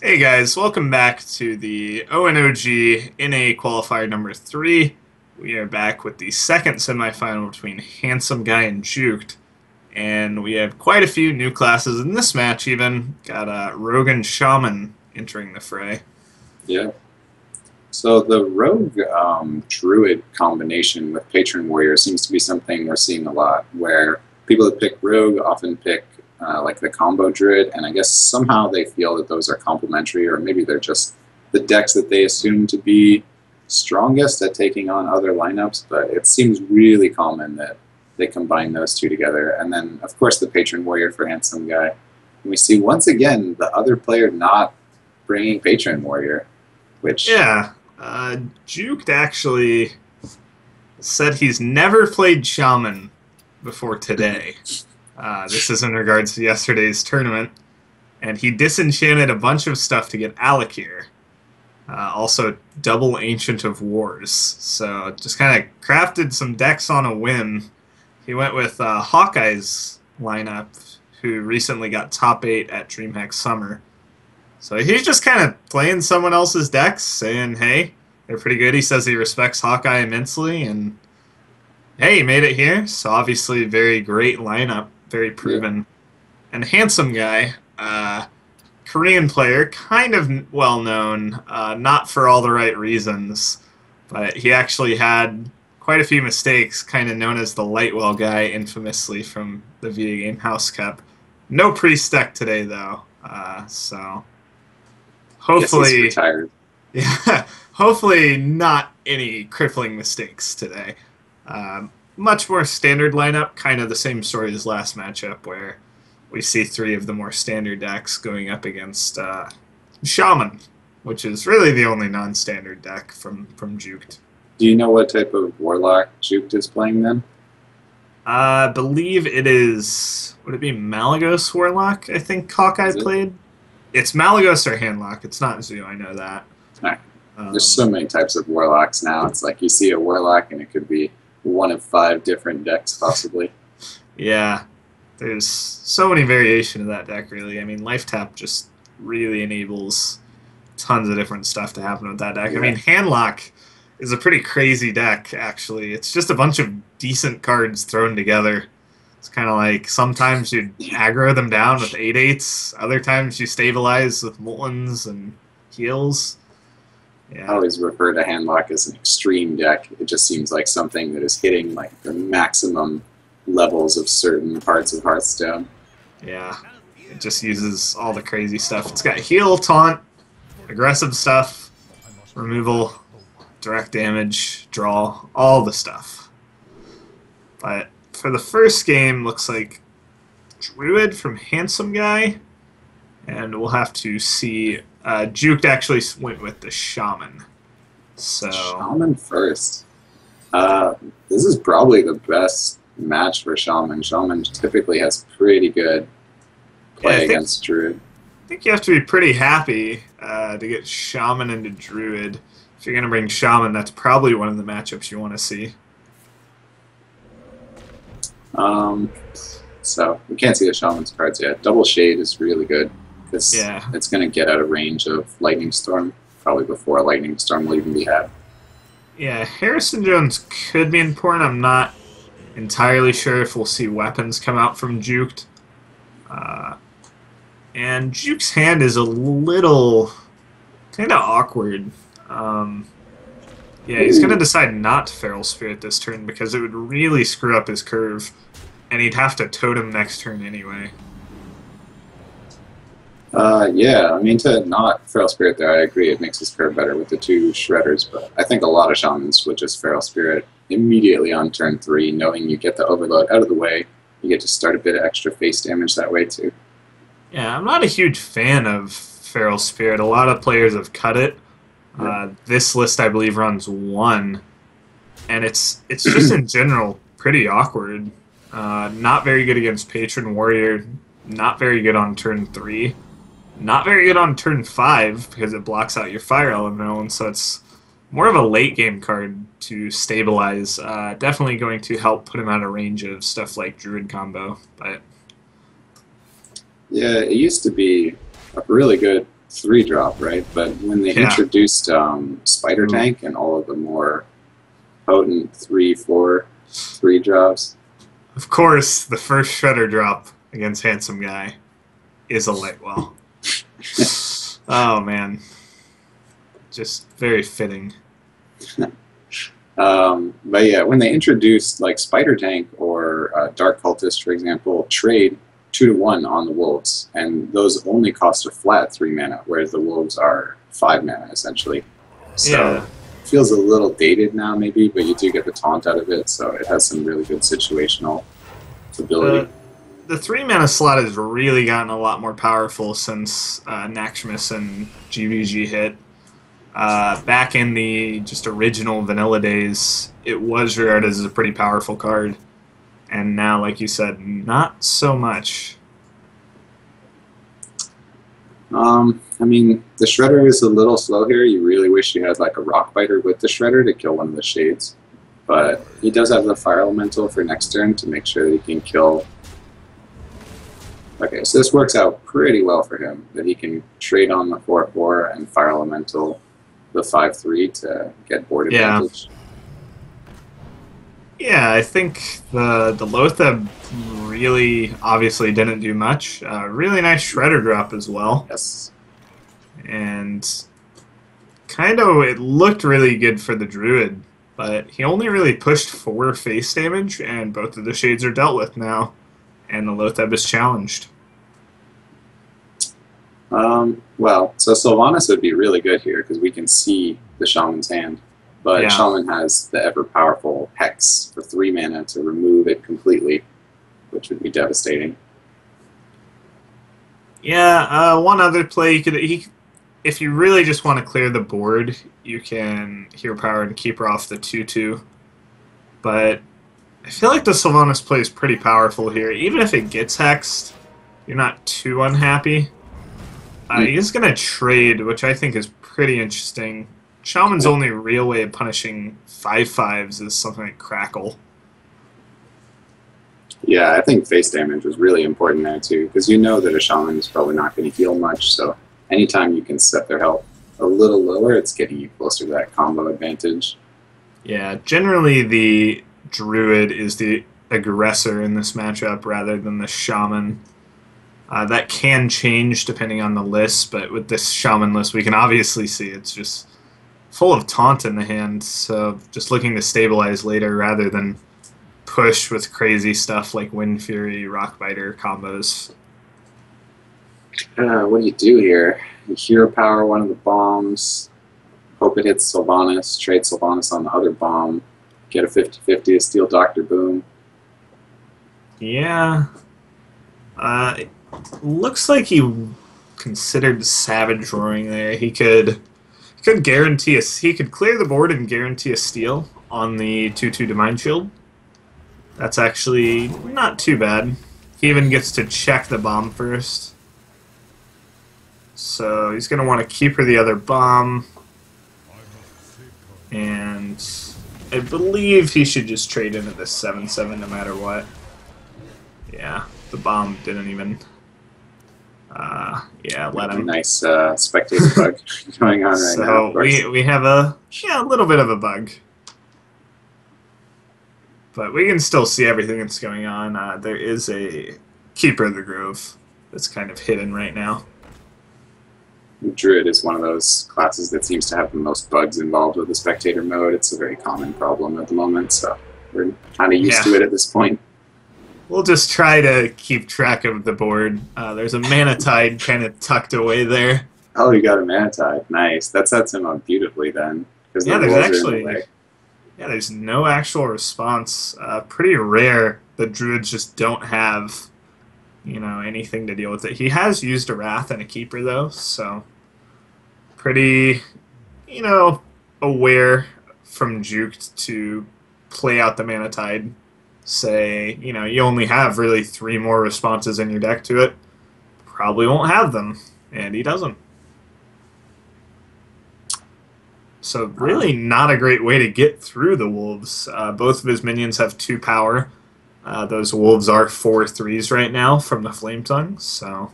Hey guys, welcome back to the ONOG NA Qualifier number 3. We are back with the second semifinal between Handsome Guy and Juked. And we have quite a few new classes in this match even. Got Rogue and Shaman entering the fray. Yeah. So the Rogue Druid combination with Patron Warrior seems to be something we're seeing a lot, where people that pick Rogue often pick like the combo Druid, and I guess somehow they feel that those are complementary, or maybe they're just the decks that they assume to be strongest at taking on other lineups, but it seems really common that they combine those two together. And then, of course, the Patron Warrior for Handsome Guy. And we see, once again, the other player not bringing Patron Warrior, which... Yeah, Juked actually said he's never played Shaman before today. This is in regards to yesterday's tournament. And he disenchanted a bunch of stuff to get Alakir. Also, double Ancient of Wars. So, just kind of crafted some decks on a whim. He went with Hawkeye's lineup, who recently got top 8 at DreamHack Summer. So he's just kind of playing someone else's decks, saying, hey, they're pretty good. He says he respects Hawkeye immensely, and hey, he made it here. So obviously, very great lineup, very proven. Yeah. And Handsome Guy, Korean player, kind of well-known, not for all the right reasons, but he actually had quite a few mistakes, kind of known as the Lightwell guy, infamously from the Video Game House Cup. No priest deck today, though, so... Hopefully, retired. Yeah, hopefully not any crippling mistakes today. Much more standard lineup, kind of the same story as last matchup, where we see 3 of the more standard decks going up against Shaman, which is really the only non-standard deck from Juked. Do you know what type of Warlock Juked is playing then? I believe it is, would it be Malagos Warlock, I think Hawkeye played? It's Malagos or Handlock. It's not Zoo, I know that. Right. There's so many types of Warlocks now. It's like you see a Warlock and it could be one of 5 different decks, possibly. Yeah. There's so many variations of that deck, really. I mean, Life Tap just really enables tons of different stuff to happen with that deck. Yeah. I mean, Handlock is a pretty crazy deck, actually. It's just a bunch of decent cards thrown together. It's kind of like sometimes you aggro them down with 8/8s, other times you stabilize with Moltons and heals. Yeah. I always refer to Handlock as an extreme deck. It just seems like something that is hitting like the maximum levels of certain parts of Hearthstone. Yeah, it just uses all the crazy stuff. It's got heal, taunt, aggressive stuff, removal, direct damage, draw, all the stuff. But for the first game, looks like Druid from Handsome Guy, and we'll have to see. Juked actually went with the Shaman. So Shaman first. This is probably the best match for Shaman. Shaman typically has pretty good play against Druid. I think you have to be pretty happy to get Shaman into Druid. If you're going to bring Shaman, that's probably one of the matchups you want to see. So we can't see the Shaman's cards yet. Double Shade is really good because it's going to get out of range of Lightning Storm, probably before Lightning Storm will even be had. Yeah, Harrison Jones could be important. I'm not entirely sure if we'll see weapons come out from Juked. And Juke's hand is a little kind of awkward. Yeah, he's going to decide not to Feral Spirit this turn because it would really screw up his curve, and he'd have to totem next turn anyway. Yeah, I mean, to not Feral Spirit there, I agree, it makes his curve better with the 2 Shredders, but I think a lot of Shamans would just Feral Spirit immediately on turn 3, knowing you get the Overload out of the way, you get to start a bit of extra face damage that way too. Yeah, I'm not a huge fan of Feral Spirit. A lot of players have cut it. This list, I believe, runs 1, and it's just in general pretty awkward. Not very good against Patron Warrior, not very good on turn 3, not very good on turn 5 because it blocks out your Fire Elemental, and so it's more of a late game card to stabilize. Definitely going to help put him out of range of stuff like Druid combo, but yeah, it used to be a really good 3-drop, right? But when they Yeah. introduced Spider Tank and all of the more potent 3/4 3-drops, Of course, the first shredder drop against Handsome Guy is a light well. Oh man, just very fitting. but yeah, when they introduced like Spider Tank or Dark Cultist, for example, trade 2-to-1 on the wolves, and those only cost a flat 3 mana, whereas the wolves are 5 mana essentially. So Yeah. it feels a little dated now, maybe, but you do get the taunt out of it, so it has some really good situational ability. The 3 mana slot has really gotten a lot more powerful since Naxxramas and GVG hit. Back in the just original vanilla days, it was regarded as a pretty powerful card. And now, like you said, not so much. I mean, the Shredder is a little slow here. You really wish you had like a Rock Biter with the Shredder to kill one of the Shades. But he does have the Fire Elemental for next turn to make sure that he can kill. Okay, so this works out pretty well for him, that he can trade on the 4/4 and Fire Elemental the 5/3 to get board advantage. Yeah, I think the Lotheb really obviously didn't do much. Really nice Shredder drop as well. Yes. And kind of it looked really good for the Druid, but he only really pushed 4 face damage, and both of the Shades are dealt with now, and the Lotheb is challenged. Well, so Sylvanas would be really good here because we can see the Shaman's hand. But Yeah. Shaman has the ever-powerful Hex for 3 mana to remove it completely, which would be devastating. Yeah, one other play if you really just want to clear the board, you can Hero Power and Keeper off the 2/2. But I feel like the Sylvanas play is pretty powerful here. Even if it gets hexed, you're not too unhappy. He's going to trade, which I think is pretty interesting. Shaman's only real way of punishing 5/5s is something like Crackle. Yeah, I think face damage was really important there too, because you know that a Shaman is probably not going to heal much, so anytime you can set their health a little lower, it's getting you closer to that combo advantage. Yeah, generally the Druid is the aggressor in this matchup rather than the Shaman. That can change depending on the list, but with this Shaman list, we can obviously see it's just full of taunt in the hand, so just looking to stabilize later rather than push with crazy stuff like Wind Fury, Rockbiter combos. What do you do here? You Hero Power one of the bombs, hope it hits Sylvanas, trade Sylvanas on the other bomb, get a 50/50 to steal Dr. Boom. Yeah. It looks like he considered Savage Roaring there. He could guarantee he could clear the board and guarantee a steal on the 2/2 Divine Shield. That's actually not too bad. He even gets to check the bomb first. So he's going to want to keep her the other bomb. And I believe he should just trade into this 7/7 no matter what. Yeah, the bomb didn't even... yeah, let him. Nice spectator bug going on right now. So we have a little bit of a bug. But we can still see everything that's going on. There is a Keeper of the Grove that's kind of hidden right now. Druid is one of those classes that seems to have the most bugs involved with the spectator mode. It's a very common problem at the moment, so we're kind of used to it at this point. We'll just try to keep track of the board. There's a Mana Tide kind of tucked away there. Oh, you got a Mana Tide. Nice. That sets him up beautifully then. Yeah, there's no actual response. Pretty rare that Druids just don't have, anything to deal with it. He has used a Wrath and a Keeper though, so pretty, aware from Juked to play out the Mana Tide. Say, you only have really 3 more responses in your deck to it. Probably won't have them, and he doesn't. So really not a great way to get through the Wolves. Both of his minions have 2 power. Those Wolves are 4/3s right now from the Flame Tongue, so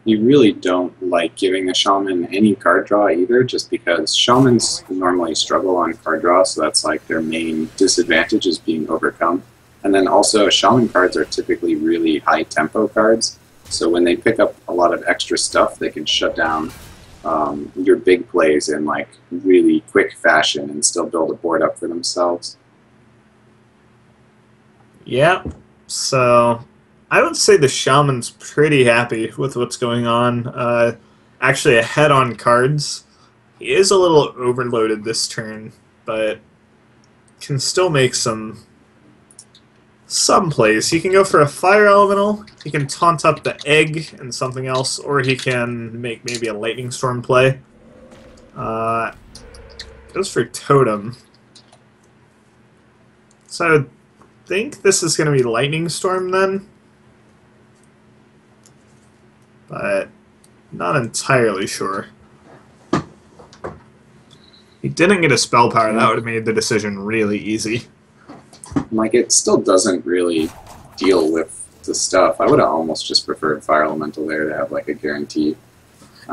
you really don't like giving a shaman any card draw either, just because shamans normally struggle on card draw, so that's like their main disadvantage is being overcome. And then also shaman cards are typically really high tempo cards, so when they pick up a lot of extra stuff, they can shut down your big plays in like really quick fashion and still build a board up for themselves. Yeah, so I would say the shaman's pretty happy with what's going on. Actually ahead on cards. He is a little overloaded this turn, but can still make some plays. He can go for a fire elemental, he can taunt up the egg and something else, or he can make maybe a lightning storm play. Goes for totem. So I would think this is going to be lightning storm then, but not entirely sure. He didn't get a spell power. That would have made the decision really easy. Like, it still doesn't really deal with the stuff. I would have almost just preferred Fire Elemental there to have, like, a guarantee.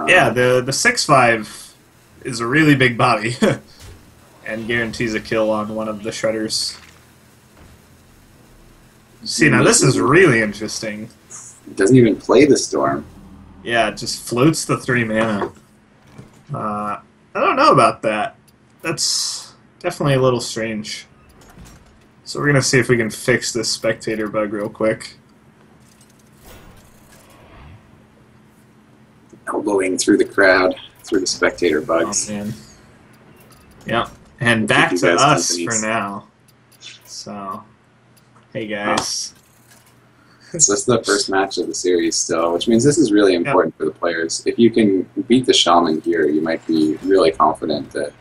Yeah, the 6/5 is a really big body and guarantees a kill on one of the shredders. See, now this is really interesting. It doesn't even play the storm. Yeah, it just floats the 3 mana. I don't know about that. That's definitely a little strange. So we're going to see if we can fix this spectator bug real quick. Elbowing through the crowd, through the spectator bugs. Oh, man. Yeah, and back to us for now. So, hey guys. So this is the first match of the series still, which means this is really important for the players. If you can beat the shaman here, you might be really confident that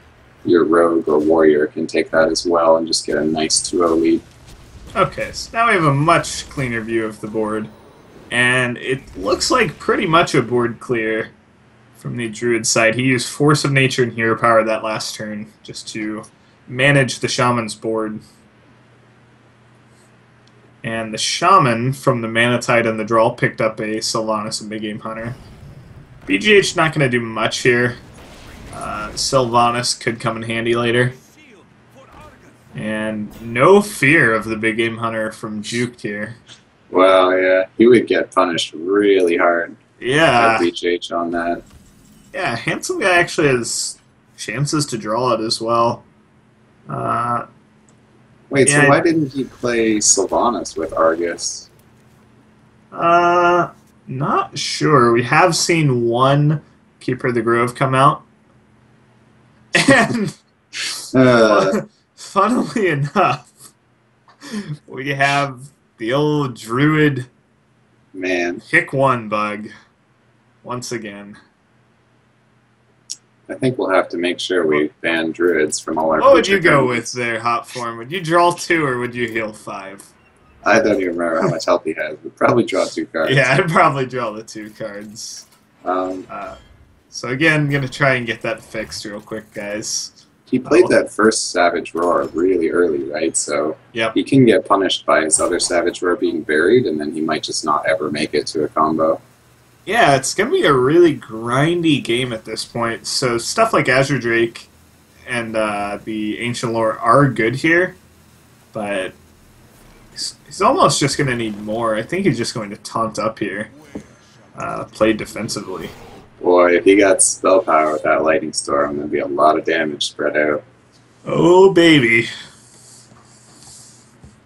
your rogue or warrior can take that as well and just get a nice 2-0 lead. Okay, so now we have a much cleaner view of the board, and it looks like pretty much a board clear from the druid side. He used Force of Nature and Hero Power that last turn just to manage the shaman's board. And the shaman from the Manatide and the Draw picked up a Sylvanas and Big Game Hunter. BGH not going to do much here. Sylvanas could come in handy later. And no fear of the Big Game Hunter from Juked here. Well, yeah, he would get punished really hard. Yeah. BGH on that. Yeah, Handsome Guy actually has chances to draw it as well. Wait, yeah, so why didn't he play Sylvanas with Argus? Not sure. We have seen one Keeper of the Grove come out. And funnily enough, we have the old druid pick one bug once again. I think we'll have to make sure we ban druids from all our. What would you go with there, Hot Form? Would you draw 2 or would you heal 5? I don't even remember how much health he has. We'd probably draw 2 cards. Yeah, I'd probably draw the 2 cards. So again, I'm going to try and get that fixed real quick, guys. He played that first Savage Roar really early, right? So he can get punished by his other Savage Roar being buried, and then he might just not ever make it to a combo. Yeah, it's going to be a really grindy game at this point. So stuff like Azure Drake and the Ancient Lore are good here, but he's almost just going to need more. I think he's just going to taunt up here, play defensively. Boy, if he got spell power with that Lightning Storm, there'd be a lot of damage spread out. Oh, baby.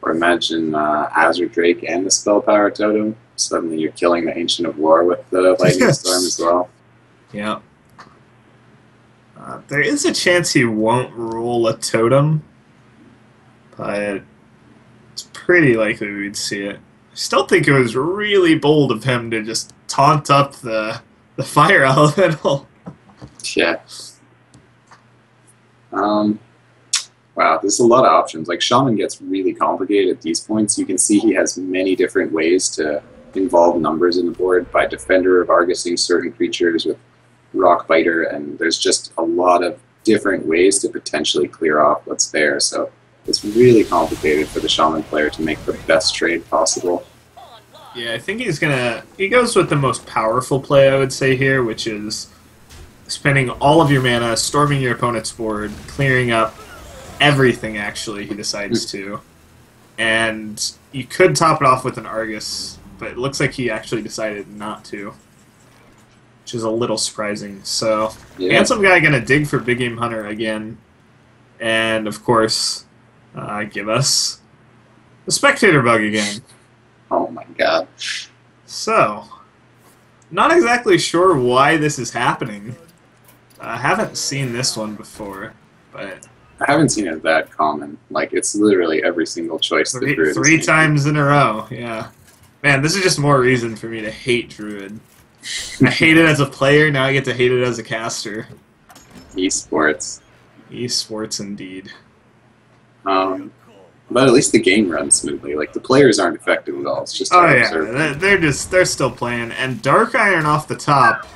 Or imagine Azure Drake and the spell power totem. Suddenly you're killing the Ancient of War with the Lightning Storm as well. Yeah. There is a chance he won't roll a totem, but it's pretty likely we'd see it. I still think it was really bold of him to just taunt up the fire elemental. Yeah. Wow, there's a lot of options. Like, Shaman gets really complicated at these points. You can see he has many different ways to involve numbers in the board by Defender of Argusing certain creatures with Rock Biter, and there's just a lot of different ways to potentially clear off what's there. So it's really complicated for the Shaman player to make the best trade possible. Yeah, I think he goes with the most powerful play, I would say here, which is spending all of your mana, storming your opponent's board, clearing up everything, actually, he decides to. And you could top it off with an Argus, but it looks like he actually decided not to, which is a little surprising. So, Handsome Guy gonna dig for Big Game Hunter again, and of course, give us the Spectator Bug again. Oh my god. So, not exactly sure why this is happening. I haven't seen this one before, but I haven't seen it that common. Like, it's literally every single choice the Druid three times in a row, yeah. Man, this is just more reason for me to hate Druid. I hate it as a player, now I get to hate it as a caster. Esports. Esports, indeed. But at least the game runs smoothly. Like, the players aren't affected at all. It's just they're still playing. And Dark Iron off the top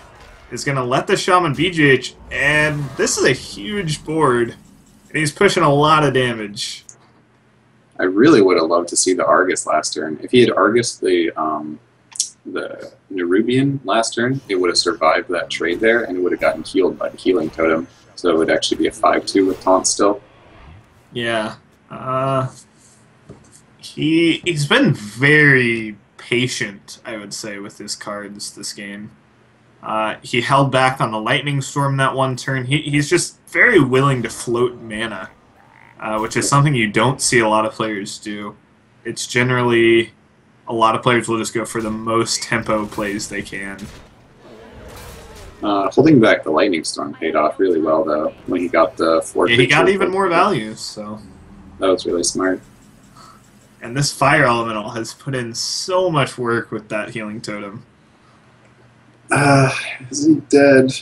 is going to let the Shaman BGH, and this is a huge board, and he's pushing a lot of damage. I really would have loved to see the Argus last turn. If he had Argus the Nerubian last turn, it would have survived that trade there, and it would have gotten healed by the Healing Totem. So it would actually be a 5-2 with Taunt still. Yeah. He's been very patient, I would say, with his cards this game. He held back on the Lightning Storm that one turn. He's just very willing to float mana, which is something you don't see a lot of players do. It's generally a lot of players will just go for the most tempo plays they can. Holding back the Lightning Storm paid off really well, though, when he got the 4. Yeah, he got even more value, so that was really smart. And this Fire Elemental has put in so much work with that Healing Totem. Is he dead?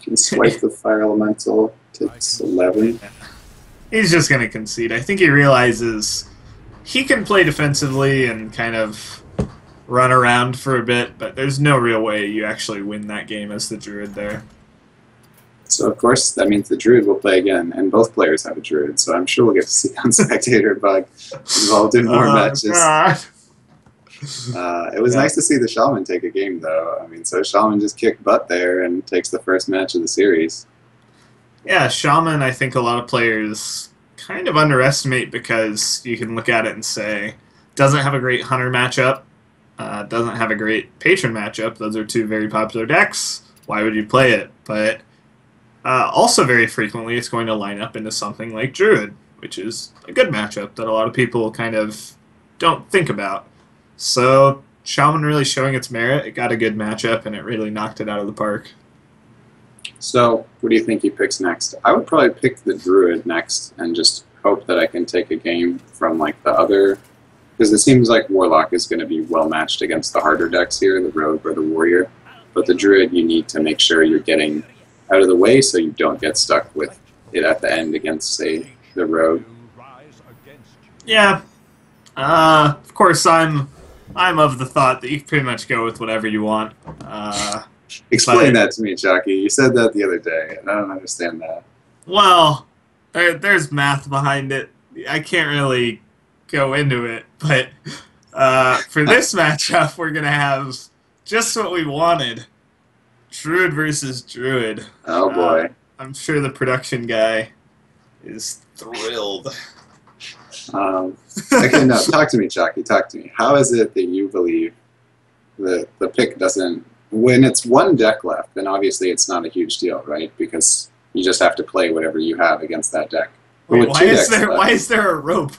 Can swipe the Fire Elemental. Takes 11. He's just going to concede. I think he realizes he can play defensively and kind of run around for a bit, but there's no real way you actually win that game as the Druid there. So, of course, that means the Druid will play again, and both players have a Druid, so I'm sure we'll get to see on Spectator Bug involved in more matches. God. It was nice to see the Shaman take a game, though. I mean, so Shaman just kicked butt there and takes the first match of the series. Yeah, Shaman, I think a lot of players kind of underestimate because you can look at it and say, doesn't have a great Hunter matchup, doesn't have a great Patron matchup. Those are two very popular decks. Why would you play it? But also very frequently it's going to line up into something like Druid, which is a good matchup that a lot of people kind of don't think about. So Shaman really showing its merit. It got a good matchup and it really knocked it out of the park. So what do you think he picks next? I would probably pick the Druid next and just hope that I can take a game from like the other, because it seems like Warlock is going to be well matched against the harder decks here, the Rogue or the Warrior. But the Druid, you need to make sure you're getting out of the way so you don't get stuck with it at the end against, say, the Rogue. Yeah. Of course, I'm of the thought that you can pretty much go with whatever you want. Explain that to me, Jockey. You said that the other day, and I don't understand that. Well, there's math behind it. I can't really go into it, but for this matchup, we're going to have just what we wanted. Druid versus Druid. Oh, boy. I'm sure the production guy is thrilled. Okay, no, talk to me, Jockey. Talk to me. How is it that you believe that the pick doesn't... When it's one deck left, then obviously it's not a huge deal, right? Because you just have to play whatever you have against that deck. Wait, why is there a rope?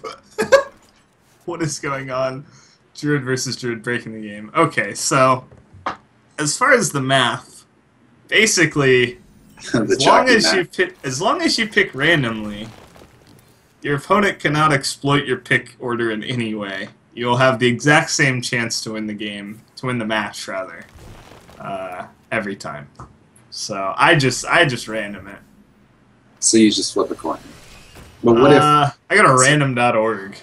What is going on? Druid versus Druid breaking the game. Okay, so as far as the math, basically, as long as you pick randomly, your opponent cannot exploit your pick order in any way. You'll have the exact same chance to win the game, to win the match rather, every time. So I just random it. So you just flip a coin. But what if I got a random.org.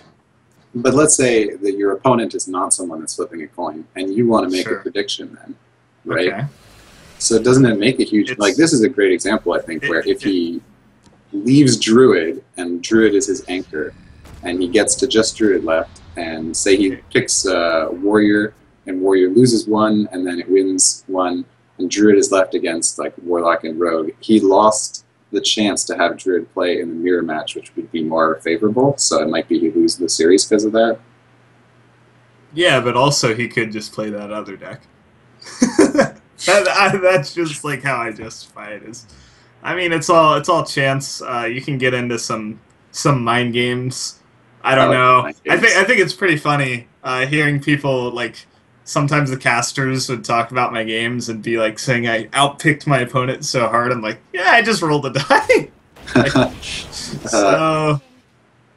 But let's say that your opponent is not someone that's flipping a coin, and you want to make a prediction then, right? Okay. So doesn't it make a huge... like, this is a great example, I think, where if he leaves Druid, and Druid is his anchor, and he gets to just Druid left, and say he picks Warrior, and Warrior loses one, and then it wins one, and Druid is left against like Warlock and Rogue. He lost the chance to have Druid play in the mirror match, which would be more favorable, so it might be he loses the series because of that. Yeah, but also he could just play that other deck. That's just like how I justify it. Is, I mean, it's all chance. You can get into some mind games. I don't know. I think it's pretty funny hearing people like sometimes the casters would talk about my games and be like saying I outpicked my opponent so hard. I'm like, yeah, I just rolled a die. Like, so,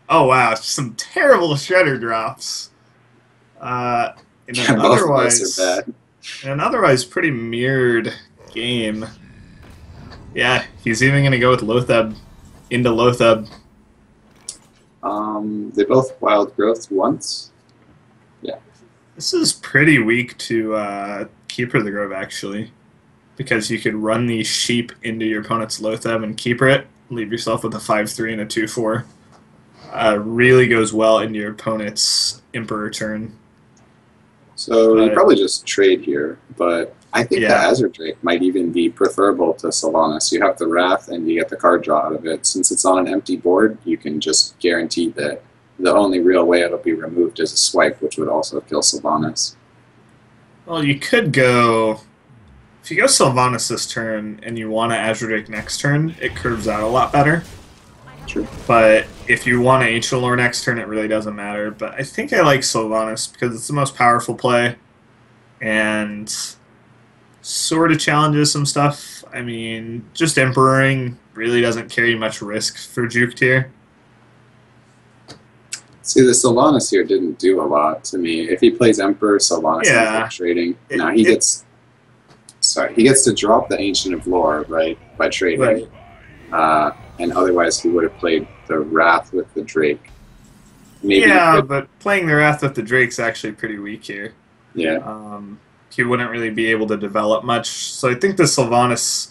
oh wow, some terrible shredder drops. In an otherwise pretty mirrored game. Yeah, he's even going to go with Lotheb into Lotheb. They both wild growth once. Yeah. This is pretty weak to Keeper the Grove, actually. Because you could run these sheep into your opponent's Lotheb and Keeper it, leave yourself with a 5-3 and a 2-4. Really goes well into your opponent's Emperor turn. So you probably just trade here, but I think the Azure Drake might even be preferable to Sylvanas. You have the Wrath and you get the card draw out of it. Since it's on an empty board, you can just guarantee that the only real way it'll be removed is a swipe, which would also kill Sylvanas. Well, you could go... If you go Sylvanas this turn and you want to Azure Drake next turn, it curves out a lot better. True. But if you want to Ancient Lore next turn, it really doesn't matter. But I think I like Sylvanas because it's the most powerful play and sort of challenges some stuff. I mean, just Emperoring really doesn't carry much risk for Juked here. See, the Sylvanas here didn't do a lot to me. If he plays Emperor, Sylvanas ends up trading. Now he gets to drop the Ancient of Lore, right, by trading. Right. And otherwise he would have played the Wrath with the Drake. Maybe but playing the Wrath with the Drake's actually pretty weak here. Yeah. He wouldn't really be able to develop much. So I think the Sylvanas,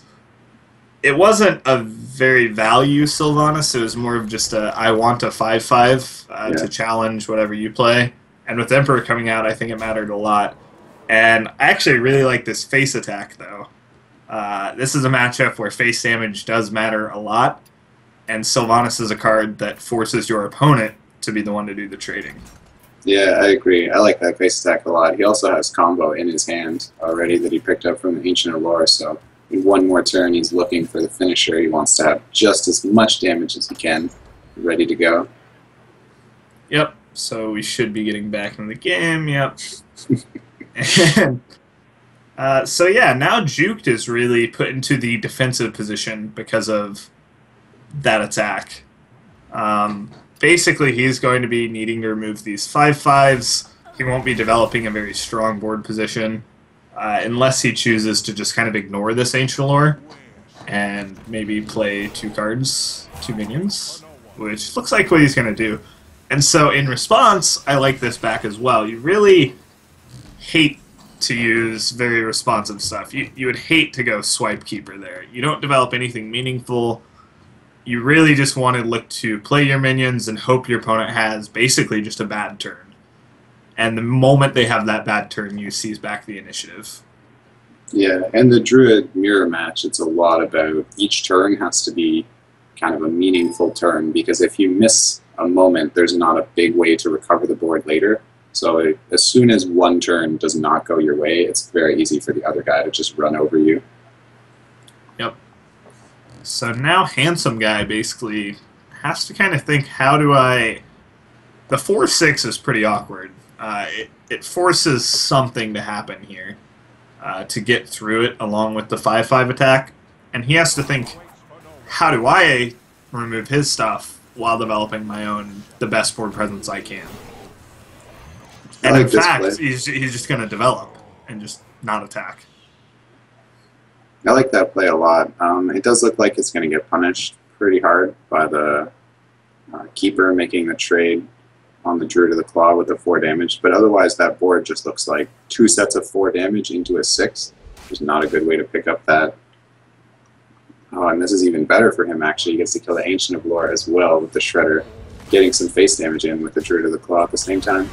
it wasn't a very value Sylvanas. It was more of just I want a 5/5 to challenge whatever you play. And with Emperor coming out, I think it mattered a lot. And I actually really like this face attack, though. This is a matchup where face damage does matter a lot. And Sylvanas is a card that forces your opponent to be the one to do the trading. Yeah, I agree. I like that face attack a lot. He also has combo in his hand already that he picked up from the Ancient Allure, so in one more turn he's looking for the finisher. He wants to have just as much damage as he can ready to go. Yep, so we should be getting back in the game, yep. And, so yeah, now Juked is really put into the defensive position because of that attack. Basically, he's going to be needing to remove these 5/5s. He won't be developing a very strong board position unless he chooses to just kind of ignore this Ancient Lore and maybe play 2 minions, which looks like what he's going to do. And so in response, I like this back as well. You really hate to use very responsive stuff. You would hate to go Swipe Keeper there. You don't develop anything meaningful. You really just want to look to play your minions and hope your opponent has basically just a bad turn. And the moment they have that bad turn, you seize back the initiative. Yeah, and the Druid mirror match, it's a lot about each turn has to be kind of a meaningful turn, because if you miss a moment, there's not a big way to recover the board later. So as soon as one turn does not go your way, it's very easy for the other guy to just run over you. Yep. So now Handsome Guy basically has to kind of think, how do I... The 4/6 is pretty awkward. It forces something to happen here to get through it along with the 5/5 attack. And he has to think, how do I remove his stuff while developing my own, the best board presence I can? And in fact, he's just going to develop and just not attack. I like that play a lot. It does look like it's going to get punished pretty hard by the Keeper making the trade on the Druid of the Claw with the 4 damage, but otherwise that board just looks like 2 sets of 4 damage into a 6. Which is not a good way to pick up that. Oh, and this is even better for him, actually. He gets to kill the Ancient of Lore as well with the Shredder. getting some face damage in with the Druid of the Claw at the same time.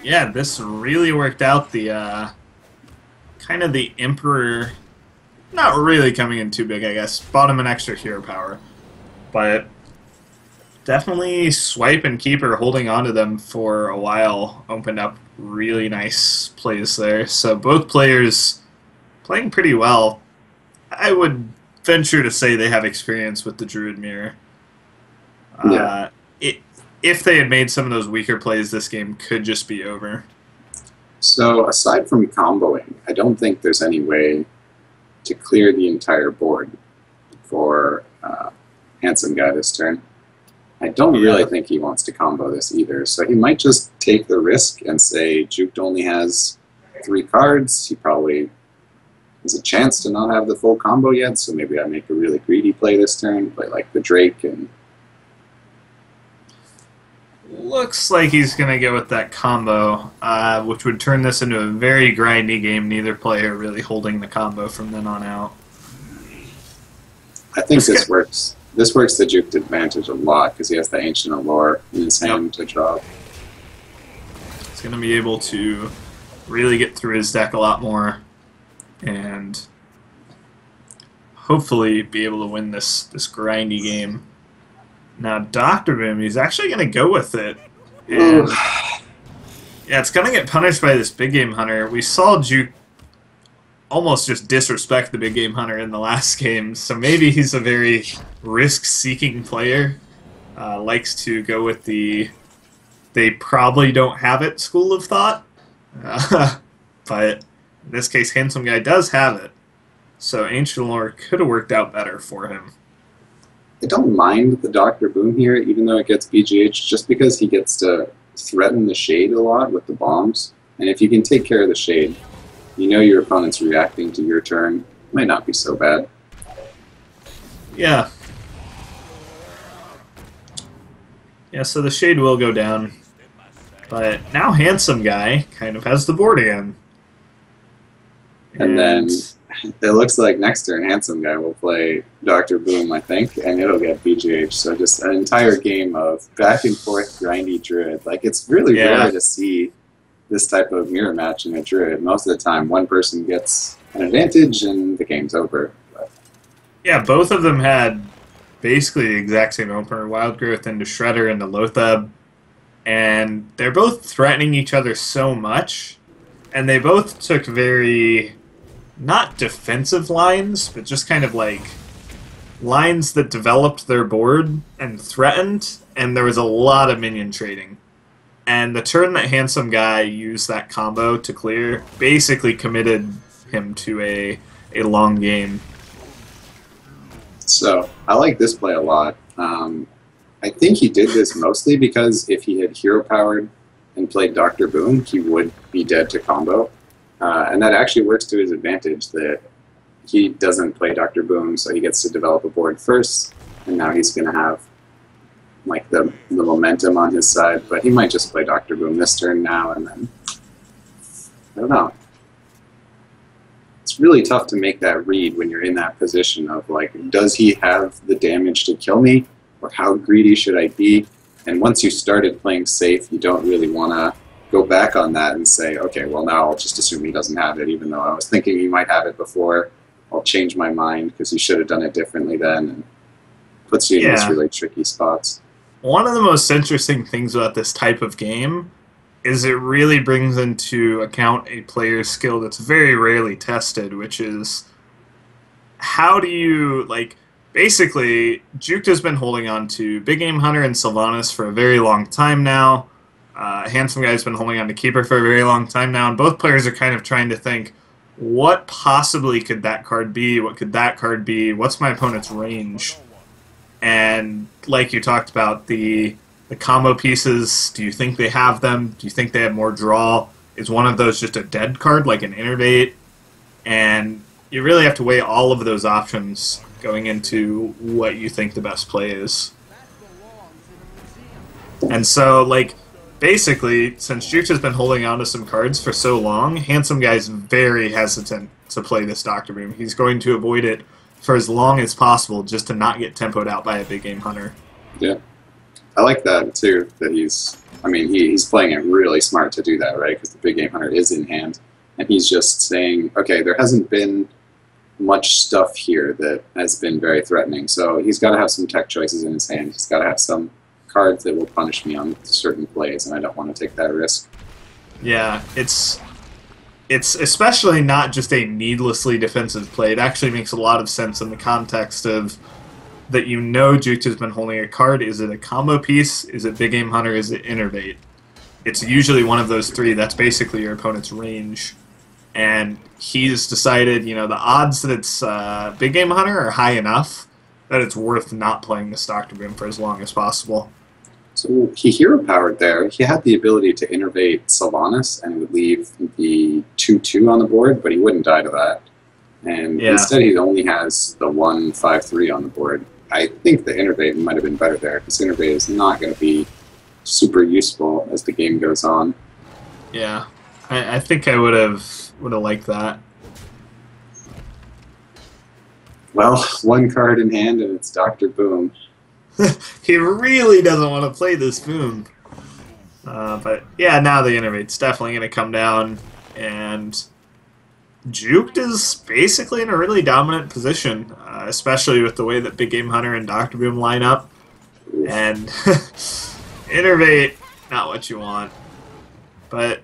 Yeah, this really worked out. The kind of the Emperor, not really coming in too big, I guess. Bought him an extra hero power, but definitely Swipe and Keeper holding on to them for a while opened up really nice plays there. So both players playing pretty well. I would venture to say they have experience with the Druid Mirror. Yeah. If they had made some of those weaker plays, this game could just be over. So aside from comboing, I don't think there's any way to clear the entire board for Handsome Guy this turn. I don't really think he wants to combo this either, so he might just take the risk and say Juked only has 3 cards. He probably has a chance to not have the full combo yet, so maybe I make a really greedy play this turn, play like the Drake. And looks like he's going to go with that combo, which would turn this into a very grindy game, neither player really holding the combo from then on out. I think this works. This works the Juked advantage a lot because he has the Ancient Allure in his hand to draw. He's going to be able to really get through his deck a lot more and hopefully be able to win this grindy game. Now, Dr. Boom, he's actually going to go with it. And yeah, it's going to get punished by this Big Game Hunter. We saw Juke almost just disrespect the Big Game Hunter in the last game, so maybe he's a very risk-seeking player. Likes to go with the they probably don't have it school of thought. But in this case, Handsome Guy does have it. So Ancient Allure could have worked out better for him. I don't mind the Dr. Boom here, even though it gets BGH, just because he gets to threaten the Shade a lot with the bombs. And if you can take care of the Shade, you know your opponent's reacting to your turn. Might not be so bad. Yeah. Yeah, so the Shade will go down. But now Handsome Guy kind of has the board again. And then it looks like next turn Handsome Guy will play Dr. Boom, I think, and it'll get BGH. So just an entire game of back and forth grindy Druid. Like, it's really rare to see this type of mirror match in a Druid. Most of the time, one person gets an advantage and the game's over. But yeah, both of them had basically the exact same opener, Wild Growth into Shredder into Lothab, and they're both threatening each other so much, and they both took very, not defensive lines, but just kind of like lines that developed their board and threatened, and there was a lot of minion trading. And the turn that Handsome Guy used that combo to clear basically committed him to a long game. So I like this play a lot. I think he did this mostly because if he had hero powered and played Dr. Boom, he would be dead to combo. And that actually works to his advantage that he doesn't play Dr. Boom, so he gets to develop a board first, and now he's going to have like the momentum on his side, but he might just play Dr. Boom this turn now, and then I don't know. It's really tough to make that read when you're in that position of like, does he have the damage to kill me, or how greedy should I be? And once you started playing safe, you don't really want to go back on that and say, okay, well now I'll just assume he doesn't have it, even though I was thinking he might have it before. I'll change my mind because you should have done it differently then, and puts you in these really tricky spots. One of the most interesting things about this type of game is it really brings into account a player's skill that's very rarely tested, which is how do you, like, basically, Juked has been holding on to Big Game Hunter and Sylvanas for a very long time now. Handsome Guy's been holding on to Keeper for a very long time now, and both players are kind of trying to think, what possibly could that card be? What could that card be? What's my opponent's range? And like you talked about, the combo pieces, do you think they have them? Do you think they have more draw? Is one of those just a dead card, like an Innervate? And you really have to weigh all of those options going into what you think the best play is. And so, like, basically, since Juke has been holding on to some cards for so long, Handsome Guy's very hesitant to play this Dr. Boom. He's going to avoid it for as long as possible just to not get tempoed out by a Big Game Hunter. Yeah. I like that too. That I mean, he's playing it really smart to do that, right? Because the big game hunter is in hand, and he's just saying, okay, there hasn't been much stuff here that has been very threatening. So he's got to have some tech choices in his hand. He's got to have some cards that will punish me on certain plays, and I don't want to take that risk. Yeah, it's especially not just a needlessly defensive play. It actually makes a lot of sense in the context of that Juked has been holding a card. Is it a combo piece? Is it Big Game Hunter? Is it Innervate? It's usually one of those three. That's basically your opponent's range. And he's decided, the odds that it's Big Game Hunter are high enough that it's worth not playing this Dr. Boom for as long as possible. So he hero powered there. He had the ability to innervate Sylvanas and would leave the 2/2 on the board, but he wouldn't die to that. And instead he only has the 1/5/3 on the board. I think the innervate might have been better there, because innervate is not going to be super useful as the game goes on. Yeah, I think I would have liked that. Well, one card in hand and it's Dr. Boom. He really doesn't want to play this Boom. But yeah, now the innervate's definitely going to come down, and Juked is basically in a really dominant position, especially with the way that Big Game Hunter and Dr. Boom line up. And Innervate, not what you want. But,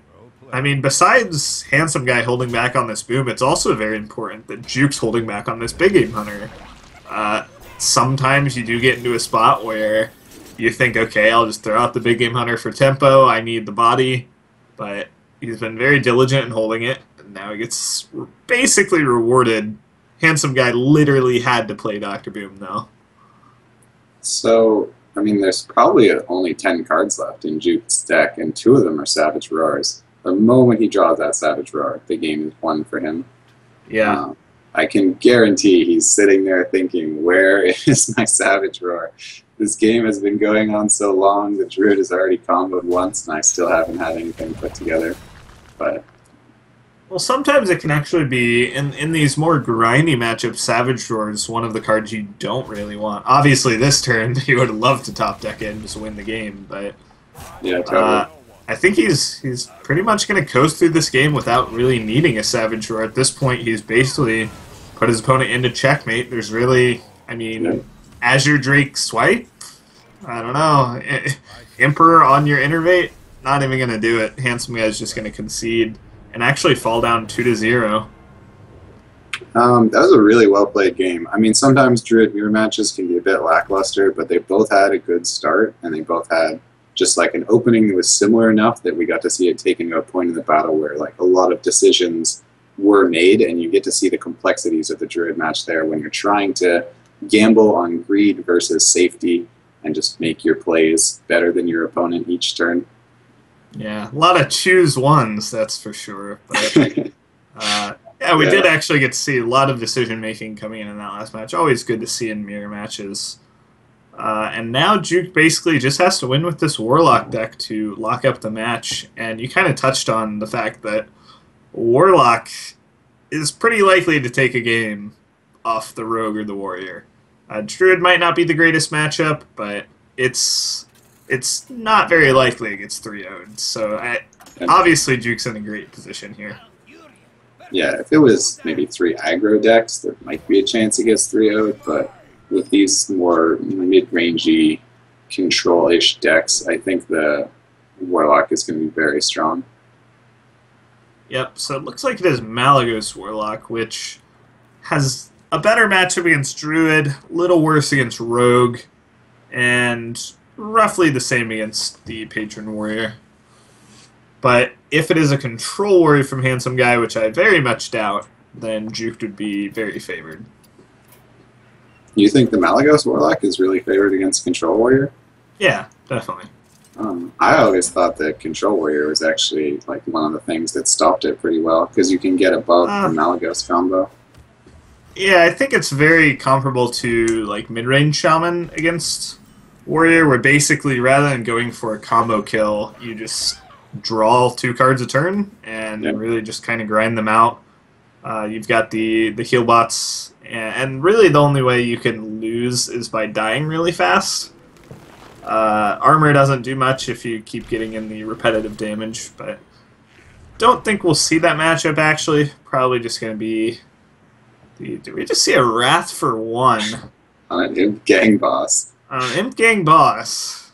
I mean, besides Handsome Guy holding back on this Boom, it's also very important that Juke's holding back on this Big Game Hunter. Sometimes you do get into a spot where you think, okay, I'll just throw out the Big Game Hunter for tempo, I need the body. But he's been very diligent in holding it. Now he gets basically rewarded. Handsome Guy literally had to play Dr. Boom, though. So, I mean, there's probably only 10 cards left in Juke's deck, and 2 of them are Savage Roars. The moment he draws that Savage Roar, the game is won for him. Yeah. I can guarantee he's sitting there thinking, where is my Savage Roar? This game has been going on so long, the Druid has already comboed once, and I still haven't had anything put together. But well, sometimes it can actually be, in these more grindy matchups, Savage Roar is one of the cards you don't really want. Obviously, this turn, he would love to top deck it and just win the game, but yeah, totally. I think he's pretty much going to coast through this game without really needing a Savage Roar. At this point, he's basically put his opponent into checkmate. There's really, I mean, Azure Drake Swipe? I don't know. Emperor on your Innervate? Not even going to do it. Handsome Guy's just going to concede and actually fall down 2-0. That was a really well played game. I mean, sometimes Druid mirror matches can be a bit lackluster, but they both had a good start, and they both had just like an opening that was similar enough that we got to see it taken to a point in the battle where like a lot of decisions were made, and you get to see the complexities of the Druid match there when you're trying to gamble on greed versus safety and just make your plays better than your opponent each turn. Yeah, a lot of choose ones, that's for sure. But, yeah, we did actually get to see a lot of decision-making coming in that last match. Always good to see in mirror matches. And now Juke basically just has to win with this Warlock deck to lock up the match. And you kind of touched on the fact that Warlock is pretty likely to take a game off the Rogue or the Warrior. Druid might not be the greatest matchup, but it's not very likely it gets 3-0'd. So obviously Juke's in a great position here. Yeah, if it was maybe 3 aggro decks, there might be a chance it gets 3-0'd, but with these more mid-rangey, control-ish decks, I think the Warlock is going to be very strong. Yep, so it looks like it is Malagos Warlock, which has a better matchup against Druid, a little worse against Rogue, and roughly the same against the Patron Warrior. But if it is a Control Warrior from Handsome Guy, which I very much doubt, then Juke would be very favored. You think the Malagos Warlock is really favored against Control Warrior? Yeah, definitely. I always thought that Control Warrior was actually like one of the things that stopped it pretty well, because you can get above the Malagos combo. Yeah, I think it's very comparable to like mid-range Shaman against Warrior, where basically rather than going for a combo kill, you just draw 2 cards a turn and really just kind of grind them out. You've got the heal bots, and really the only way you can lose is by dying really fast. Armor doesn't do much if you keep getting in the repetitive damage, but don't think we'll see that matchup, actually. Probably just going to be... Did we just see a Wrath for 1? On an Imp Gang boss. On an Imp Gang boss.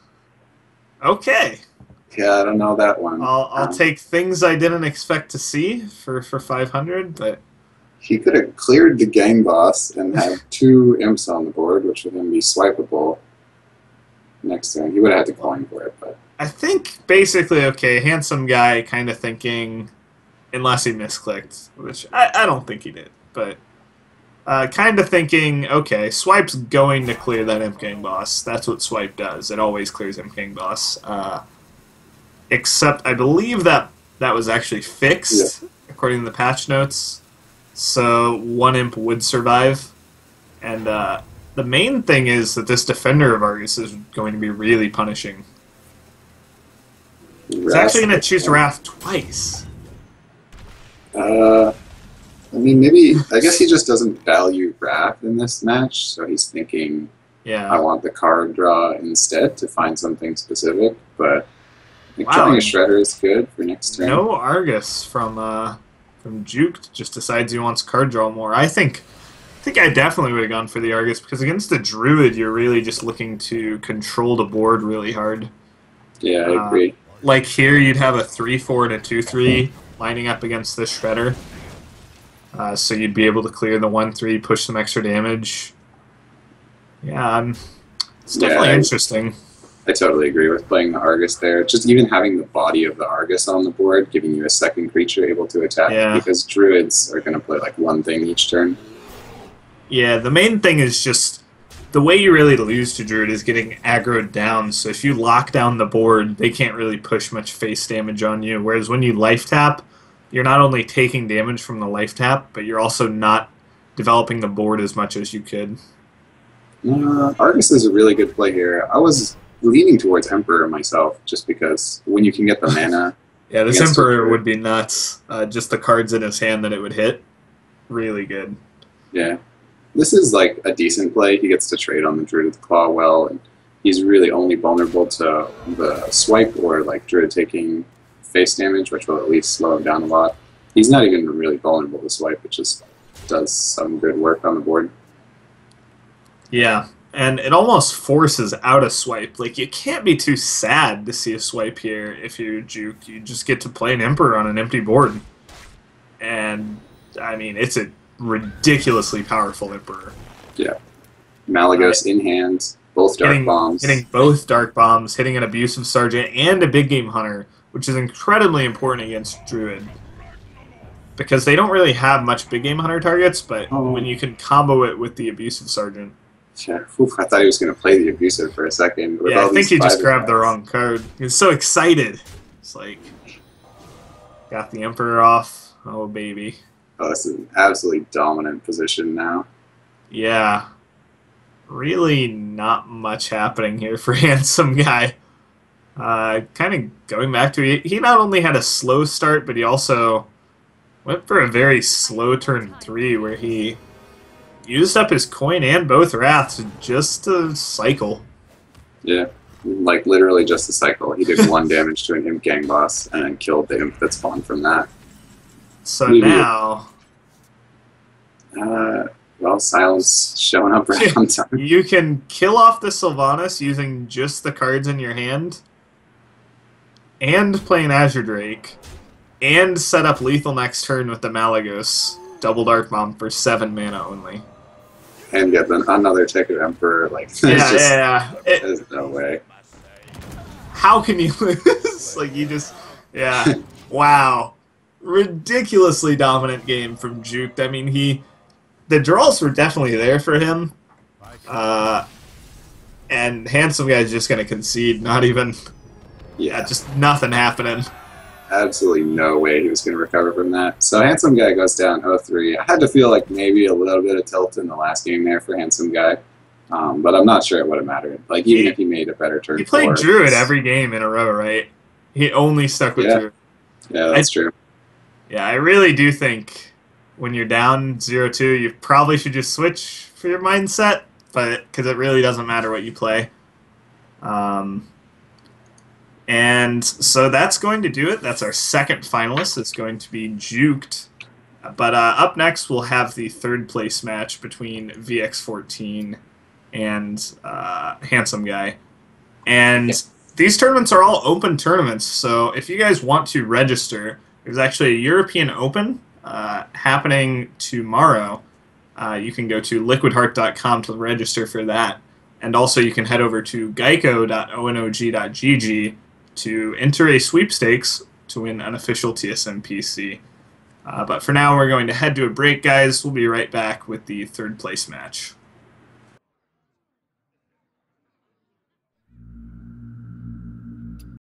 Okay. Yeah, I don't know that one. I'll take things I didn't expect to see for 500, but... He could have cleared the gang boss and had 2 imps on the board, which would then be swipeable next turn. He would have had to coin for it, but... I think, basically, okay, handsome guy kind of thinking, unless he misclicked, which I don't think he did, but... kind of thinking, okay, Swipe's going to clear that Imp Gang boss. That's what Swipe does. It always clears Imp Gang boss. Except I believe that was actually fixed, according to the patch notes. So 1 imp would survive. And the main thing is that this Defender of Argus is going to be really punishing. He's actually going to choose Wrath twice. I mean, maybe... I guess he just doesn't value Wrath in this match, so he's thinking, I want the card draw instead to find something specific, but... Killing a Shredder is good for next turn. No Argus from Juke. Just decides he wants card draw more. I think I definitely would have gone for the Argus because against the Druid, you're really just looking to control the board really hard. Yeah, I agree. Like here, you'd have a 3-4 and a 2-3 lining up against the Shredder. So you'd be able to clear the 1-3, push some extra damage. Yeah, it's definitely interesting. I totally agree with playing the Argus there. Just even having the body of the Argus on the board, giving you a second creature able to attack, because Druids are going to play like 1 thing each turn. Yeah, the main thing is just the way you really lose to Druid is getting aggroed down. So if you lock down the board, they can't really push much face damage on you. Whereas when you life tap, you're not only taking damage from the life tap, but you're also not developing the board as much as you could. Argus is a really good play here. I was leaning towards Emperor myself, just because when you can get the mana... Yeah, this Emperor would be nuts. Just the cards in his hand that it would hit. Really good. Yeah. This is like a decent play. He gets to trade on the Druid Claw well, and he's really only vulnerable to the swipe or like Druid taking face damage, which will at least slow him down a lot. He's not even really vulnerable to swipe, it just does some good work on the board. Yeah. And it almost forces out a swipe. Like, you can't be too sad to see a swipe here if you're Juke. You just get to play an Emperor on an empty board. And, I mean, it's a ridiculously powerful Emperor. Yeah. Malagos in hand, both Dark Bombs. Hitting both Dark Bombs, hitting an Abusive Sergeant and a Big Game Hunter, which is incredibly important against Druid. Because they don't really have much Big Game Hunter targets, but when you can combo it with the Abusive Sergeant... Yeah, I thought he was going to play the Abusive for a second. Yeah, I think he just grabbed the wrong card. He was so excited. It's like, got the Emperor off. Oh, baby. Oh, this is an absolutely dominant position now. Yeah. Really not much happening here for Handsome Guy. Kind of going back to he not only had a slow start, but he also went for a very slow turn 3 where he used up his coin and both Wraths just to cycle. Yeah, like literally just a cycle. He did 1 damage to an Imp Gang boss and then killed the Imp that spawned from that. So now... well, Silence showing up right on time. You can kill off the Sylvanas using just the cards in your hand, and play an Azure Drake, and set up lethal next turn with the Malagos. Double Dark Bomb for 7 mana only. And get another Ticket Emperor. Like, there's no way. How can you lose? Like, you just... Yeah. Wow. Ridiculously dominant game from Juke. I mean, the draws were definitely there for him. And Handsome Guy's just going to concede. Not even... Yeah, just nothing happening. Absolutely no way he was going to recover from that. So Handsome Guy goes down 0-3. I had to feel like maybe a little bit of tilt in the last game there for Handsome Guy. But I'm not sure it would have mattered. Like, even if he made a better turn. He played Druid every game in a row, right? He only stuck with Druid. Yeah, that's true. Yeah, I really do think when you're down 0-2, you probably should just switch for your mindset, but because it really doesn't matter what you play. Um, and so that's going to do it. That's our second finalist. It's going to be Juked. But up next, we'll have the third place match between VX14 and Handsome Guy. And these tournaments are all open tournaments, so if you guys want to register, there's actually a European Open happening tomorrow. You can go to liquidheart.com to register for that. And also you can head over to geico.onog.gg to enter a sweepstakes to win an official TSM PC. But for now, we're going to head to a break, guys. We'll be right back with the third place match.